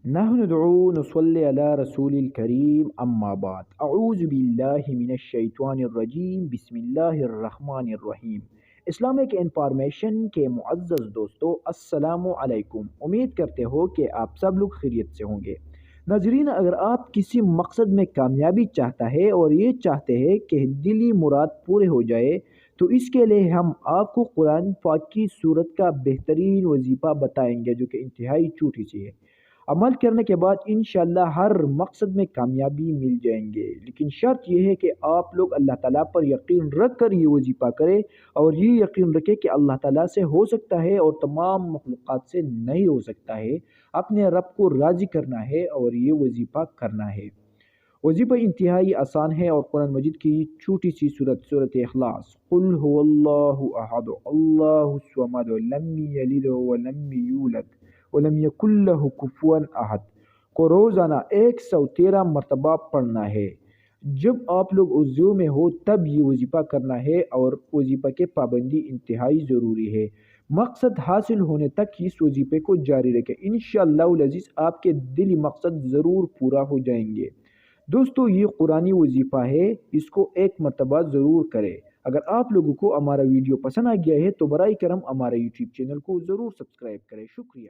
نحن ندعو نصلي على رسول الكريم اما بعد اعوذ باللہ من الشیطان الرجیم بسم اللہ الرحمن الرحیم اسلامک انفارمیشن کے معزز دوستو السلام علیکم، امید کرتے ہو کہ آپ سب لوگ خیریت سے ہوں گے۔ ناظرین، اگر آپ کسی مقصد میں کامیابی چاہتا ہے اور یہ چاہتے ہیں کہ دلی مراد پورے ہو جائے تو اس کے لیے ہم آپ کو قرآن پاک کی صورت کا بہترین وظیفہ بتائیں گے جو کہ انتہائی چھوٹی سی ہے۔ عمل کرنے کے بعد انشاءاللہ ہر مقصد میں کامیابی مل جائیں گے، لیکن شرط یہ ہے کہ آپ لوگ اللہ تعالیٰ پر یقین رکھ کر یہ وظیفہ کریں اور یہ یقین رکھیں کہ اللہ تعالیٰ سے ہو سکتا ہے اور تمام مخلوقات سے نہیں ہو سکتا ہے۔ اپنے رب کو راضی کرنا ہے اور یہ وظیفہ کرنا ہے۔ وظیفہ انتہائی آسان ہے اور قرآن مجید کی چھوٹی سی سورت اخلاص، قل هو اللہ احد اللہ الصمد لم یلد ولم یولد ولم یکن لہ کفوا احد کو روزانہ 113 مرتبہ پڑھنا ہے۔ جب آپ لوگ وضو میں ہو تب یہ وظیفہ کرنا ہے اور وظیفہ کے پابندی انتہائی ضروری ہے۔ مقصد حاصل ہونے تک اس وظیفے کو جاری رکھیں، انشاءاللہ العزیز آپ کے دلی مقصد ضرور پورا ہو جائیں گے۔ دوستو، یہ قرآنی وظیفہ ہے، اس کو ایک مرتبہ ضرور کریں۔ اگر آپ لوگوں کو ہمارا ویڈیو پسند آ گیا ہے تو برائے کرم ہمارے یوٹیوب چینل کو ضرور سبسکرائب کریں۔ شکریہ۔